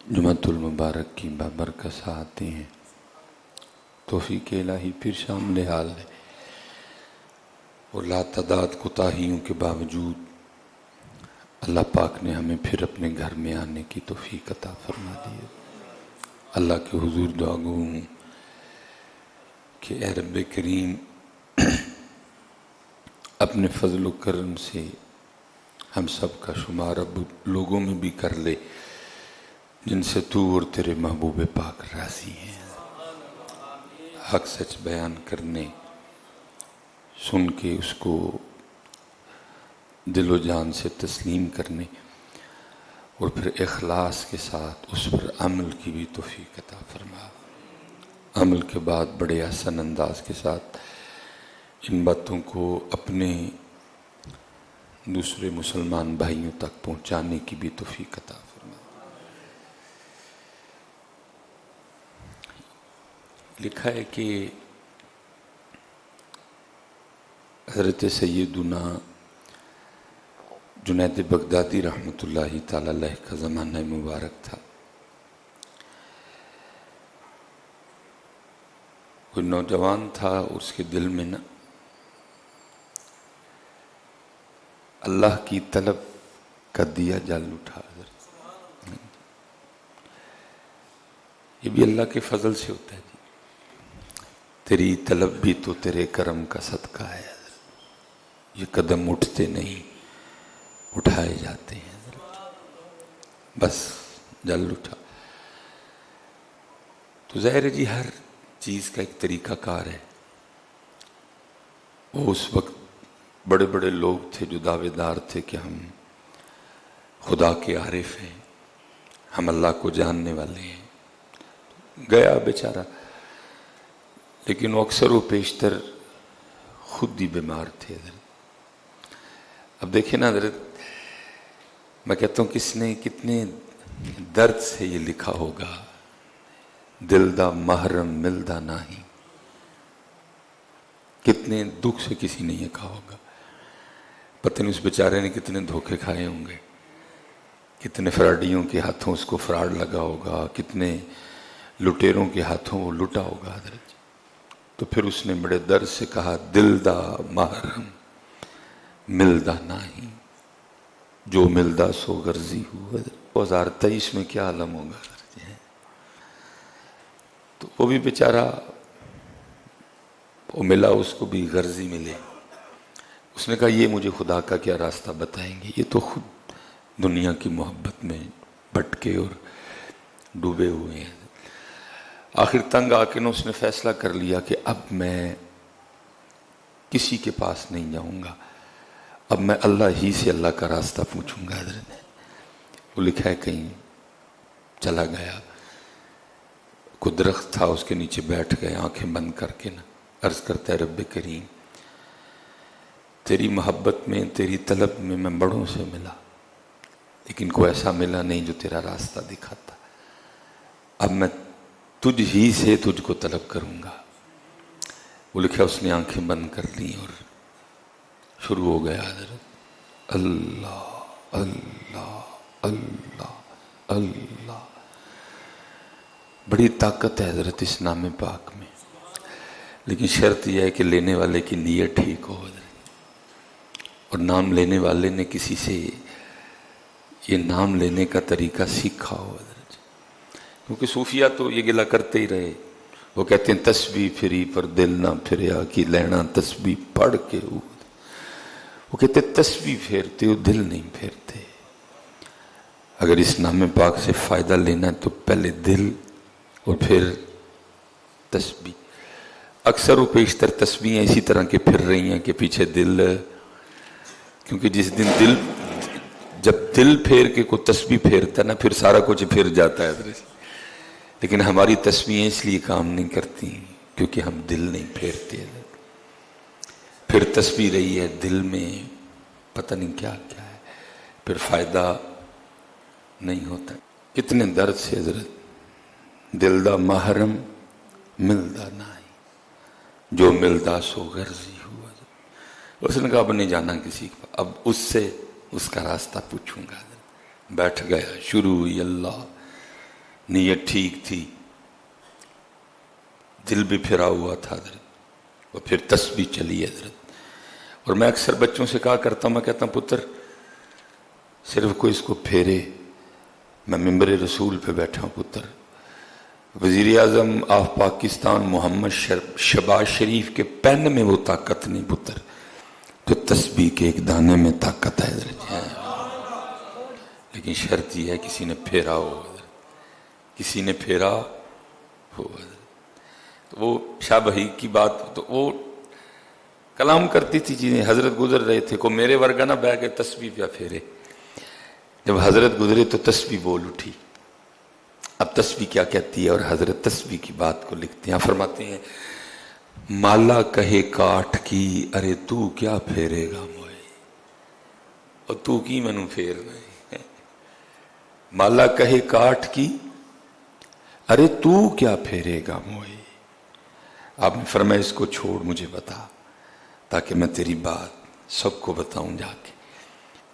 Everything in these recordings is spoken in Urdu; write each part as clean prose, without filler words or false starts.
جمعۃ المبارک کی بابرکت ساعتیں ہیں، توفیق الہی پھر شامل حال ہے اور لاتعداد کوتاہیوں کے باوجود اللہ پاک نے ہمیں پھر اپنے گھر میں آنے کی توفیق عطا فرما دی ہے۔ اللہ کے حضور دعا گو ہوں کہ اے رب کریم اپنے فضل و کرم سے ہم سب کا شمار اب لوگوں میں بھی کر لے جن سے تو اور تیرے محبوب پاک راضی ہیں، حق سچ بیان کرنے، سن کے اس کو دل و جان سے تسلیم کرنے اور پھر اخلاص کے ساتھ اس پر عمل کی بھی توفیق عطا فرما۔ عمل کے بعد بڑے احسن انداز کے ساتھ ان باتوں کو اپنے دوسرے مسلمان بھائیوں تک پہنچانے کی بھی توفیق عطا فرما۔ لکھا ہے کہ حضرت سیدنا جنید بغدادی رحمۃ اللہ تعالی علیہ کا زمانہ مبارک تھا۔ کوئی نوجوان تھا، اس کے دل میں نا اللہ کی طلب کا دیا جل اٹھا۔ یہ بھی اللہ کے فضل سے ہوتا ہے جی، تیری طلب بھی تو تیرے کرم کا صدقہ ہے، یہ قدم اٹھتے نہیں اٹھائے جاتے ہیں، بس جل اٹھا۔ تو ظاہر ہے جی ہر چیز کا ایک طریقہ کار ہے۔ وہ اس وقت بڑے بڑے لوگ تھے جو دعوے دار تھے کہ ہم خدا کے عارف ہیں، ہم اللہ کو جاننے والے ہیں۔ گیا بیچارہ، لیکن وہ اکثر و بیشتر خود ہی بیمار تھے حضرت۔ اب دیکھیں نا حضرت، میں کہتا ہوں کس نے کتنے درد سے یہ لکھا ہوگا، دل دا محرم ملدا نہیں، کتنے دکھ سے کسی نے یہ کہا ہوگا۔ پتہ نہیں اس بیچارے نے کتنے دھوکے کھائے ہوں گے، کتنے فراڈیوں کے ہاتھوں اس کو فراڈ لگا ہوگا، کتنے لٹیروں کے ہاتھوں وہ لٹا ہوگا حضرت۔ تو پھر اس نے بڑے درد سے کہا، دل دا محرم ملدا نہیں، جو ملدا سو غرضی ہوا۔ 2023 میں کیا عالم ہوگا حضرت۔ تو وہ بھی بیچارہ، وہ ملا اس کو بھی غرضی ملے۔ اس نے کہا یہ مجھے خدا کا کیا راستہ بتائیں گے، یہ تو خود دنیا کی محبت میں بھٹکے اور ڈوبے ہوئے ہیں۔ آخر تنگ آ کے اس نے فیصلہ کر لیا کہ اب میں کسی کے پاس نہیں جاؤں گا، اب میں اللہ ہی سے اللہ کا راستہ پوچھوں گا حضرت۔ وہ لکھا ہے کہیں چلا گیا، کوئی درخت تھا اس کے نیچے بیٹھ گئے، آنکھیں بند کر کے نا عرض کرتا ہے، رب کریم تیری محبت میں، تیری طلب میں میں بڑوں سے ملا، لیکن کوئی ایسا ملا نہیں جو تیرا راستہ دکھاتا۔ اب میں تجھ ہی سے تجھ کو طلب کروں گا۔ وہ لکھا اس نے آنکھیں بند کر لی اور شروع ہو گیا حضرت، اللہ اللہ اللہ اللہ۔ بڑی طاقت ہے حضرت اس نام پاک میں، لیکن شرط یہ ہے کہ لینے والے کی نیت ٹھیک ہو حضرت، اور نام لینے والے نے کسی سے یہ نام لینے کا طریقہ سیکھا ہو حضرت۔ کیونکہ صوفیہ تو یہ گلہ کرتے ہی رہے، وہ کہتے ہیں تسبیح پھری پر دل نہ پھریا کی لینا تسبیح پڑھ کے ہو۔ وہ کہتے ہیں تسبیح پھیرتے ہو دل نہیں پھیرتے۔ اگر اس نام پاک سے فائدہ لینا ہے تو پہلے دل اور پھر تسبیح۔ اکثر و بیشتر تسبیحیں اسی طرح کے پھر رہی ہیں کہ پیچھے دل، کیونکہ جس دن دل، جب دل پھیر کے کوئی تسبیح پھیرتا ہے نا پھر سارا کچھ پھر جاتا ہے حضرت۔ لیکن ہماری تسبیحیں اس لیے کام نہیں کرتی کیونکہ ہم دل نہیں پھیرتے۔ پھر تسبیح رہی ہے دل میں پتہ نہیں کیا کیا ہے، پھر فائدہ نہیں ہوتا۔ کتنے درد سے حضرت، دل دا محرم ملدا نہیں، جو ملدا سو غرضی ہوا۔ اس نے کہا اب نہیں جانا کسی کو، اب اس سے اس کا راستہ پوچھوں گا۔ بیٹھ گیا، شروع ہوئی اللہ نیت ٹھیک تھی، دل بھی پھرا ہوا تھا حضرت، اور پھر تسبیح چلی حضرت۔ اور میں اکثر بچوں سے کہا کرتا ہوں، میں کہتا ہوں پتر صرف کوئی اس کو پھیرے، میں ممبر رسول پہ بیٹھا ہوں پتر، وزیر اعظم آف پاکستان محمد شہباز شریف کے پین میں وہ طاقت نہیں پتر جو تسبیح کے ایک دانے میں طاقت ہے حضرت۔ لیکن شرط یہ ہے کسی نے پھیرا ہو حضرت، کسی نے پھیرا ہو حضرت۔ تو وہ شاہ بہی کی بات، تو وہ کلام کرتی تھی چیزیں، حضرت گزر رہے تھے، کو میرے ورگا نہ بہ کے تسبیح پہ پھیرے، جب حضرت گزرے تو تسبیح بول اٹھی۔ اب تسبیح کیا کہتی ہے، اور حضرت تسبیح کی بات کو لکھتے ہیں، فرماتے ہیں مالا کہے کاٹ کی ارے تو کیا پھیرے گا موئے، اور تو کی منو پھیر رہے، مالا کہے کاٹ کی ارے تو کیا پھیرے گا موئے۔ آپ نے فرمایا اس کو چھوڑ، مجھے بتا تاکہ میں تیری بات سب کو بتاؤں جا کے۔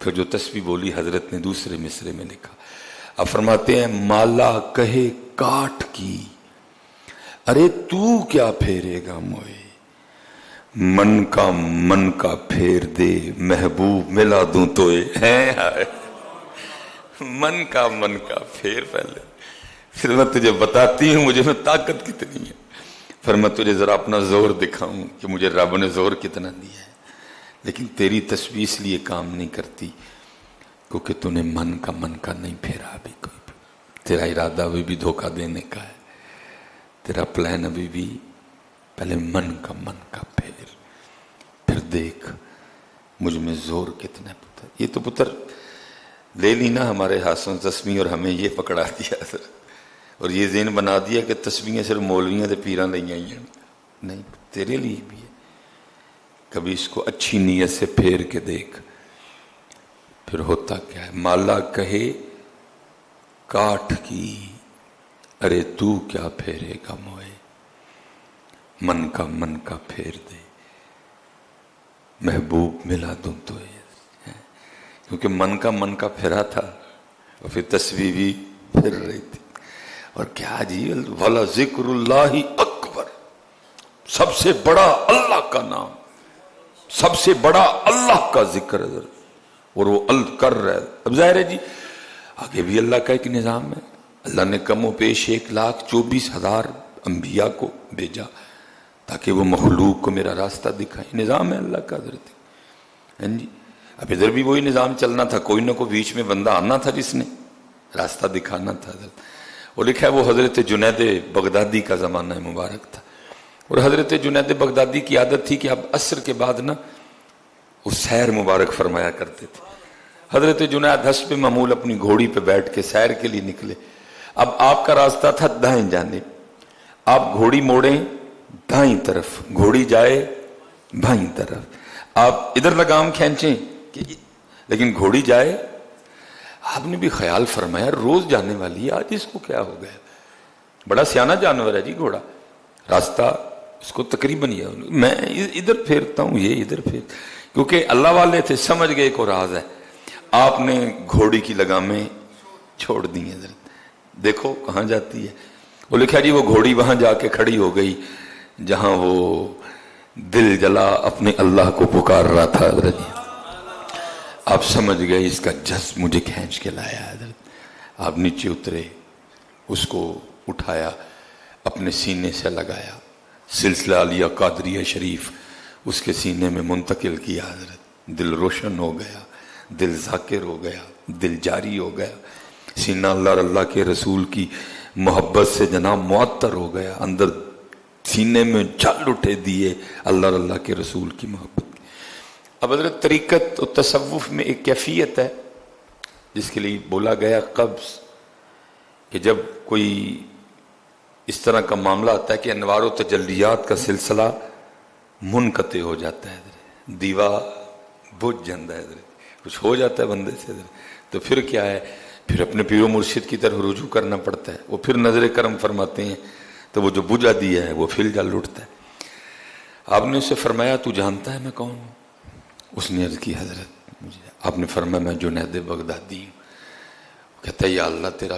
پھر جو تسبیح بولی حضرت نے دوسرے مصرے میں لکھا، اب فرماتے ہیں مالا کہے کاٹ کی ارے تو کیا پھیرے گا موئے، من کا پھیر دے محبوب ملا دوں توئے، من کا پھیر پہلے، پھر میں تجھے بتاتی ہوں مجھے میں طاقت کتنی ہے، پھر میں تجھے ذرا اپنا زور دکھاؤں کہ مجھے رب نے زور کتنا دیا ہے۔ لیکن تیری تسبیح اس لیے کام نہیں کرتی کیونکہ تو نے من کا نہیں پھیرا ابھی کوئی بھی، تیرا ارادہ ابھی بھی دھوکہ دینے کا ہے، تیرا پلان ابھی بھی، پہلے من کا پھر دیکھ مجھ میں زور کتنا ہے پتر۔ یہ تو پتر لے لی نا ہمارے ہاتھوں تسبیح اور ہمیں یہ پکڑا دیا اور یہ ذہن بنا دیا کہ تسبیحیں صرف مولویاں تے پیراں لئی آئی ہیں، نہیں تیرے لیے بھی ہے۔ کبھی اس کو اچھی نیت سے پھیر کے دیکھ، پھر ہوتا کیا ہے، مالا کہے کاٹ کی ارے تو کیا پھیرے گا موئے، من کا پھیر دے محبوب ملا دوں تو، کیونکہ من کا پھرا تھا اور پھر تسبیح بھی پھر رہی تھی۔ اور کیا عجیب، وَلَا ذِكْرُ اللَّهِ اکبر، سب سے بڑا اللہ کا نام، سب سے بڑا اللہ کا ذکر ہے، اور وہ کر رہا ہے۔ اب ظاہر ہے جی آگے بھی اللہ کا ایک نظام ہے، اللہ نے کم و بیش 1,24,000 انبیاء کو بھیجا تاکہ وہ مخلوق کو میرا راستہ دکھائیں، نظام ہے اللہ کا حضرت۔ جی اب ادھر بھی وہی نظام چلنا تھا، کوئی نہ کوئی بیچ میں بندہ آنا تھا جس نے راستہ دکھانا تھا حضرت۔ وہ لکھا ہے وہ حضرت جنید بغدادی کا زمانہ مبارک تھا، اور حضرت جنید بغدادی کی عادت تھی کہ اب عصر کے بعد نا وہ سیر مبارک فرمایا کرتے تھے۔ حضرت جنید حسب معمول اپنی گھوڑی پہ بیٹھ کے سیر کے لیے نکلے۔ اب آپ کا راستہ تھا دائیں جانب، آپ گھوڑی موڑیں دائیں طرف، گھوڑی جائے بائیں طرف، آپ ادھر لگام کھینچیں لیکن گھوڑی جائے۔ آپ نے بھی خیال فرمایا روز جانے والی ہے، آج اس کو کیا ہو گیا، بڑا سیانہ جانور ہے جی گھوڑا، راستہ اس کو تقریباً یہ، میں ادھر پھیرتا ہوں یہ ادھر پھیر، کیونکہ اللہ والے تھے سمجھ گئے کو راز ہے۔ آپ نے گھوڑی کی لگامیں چھوڑ دی ہیں، دیکھو کہاں جاتی ہے۔ وہ لکھا جی وہ گھوڑی وہاں جا کے کھڑی ہو گئی جہاں وہ دل جلا اپنے اللہ کو پکار رہا تھا حضرت۔ آپ سمجھ گئے اس کا جذب مجھے کھینچ کے لایا حضرت۔ آپ نیچے اترے، اس کو اٹھایا، اپنے سینے سے لگایا، سلسلہ علیہ قادریہ شریف اس کے سینے میں منتقل کیا حضرت۔ دل روشن ہو گیا، دل ذاکر ہو گیا، دل جاری ہو گیا، سینہ اللہ کے رسول کی محبت سے جناب معطر ہو گیا، اندر سینے میں جل اٹھے دیے اللہ کے رسول کی محبت۔ اب حضرت طریقت و تصوف میں ایک کیفیت ہے جس کے لیے بولا گیا قبض، کہ جب کوئی اس طرح کا معاملہ آتا ہے کہ انوار و تجلیات کا سلسلہ منقطع ہو جاتا ہے، دیوا بجھ جاتا ہے، کچھ ہو جاتا ہے بندے سے، تو پھر کیا ہے، پھر اپنے پیر و مرشد کی طرف رجوع کرنا پڑتا ہے۔ وہ پھر نظر کرم فرماتے ہیں تو وہ جو بجھا دیا ہے وہ پھر جل اٹھتا ہے۔ آپ نے اسے فرمایا تو جانتا ہے میں کون ہوں؟ اس نے عرض کی حضرت مجھے۔ آپ نے فرمایا میں جنید بغدادی ہوں۔ کہتا ہے یا اللہ تیرا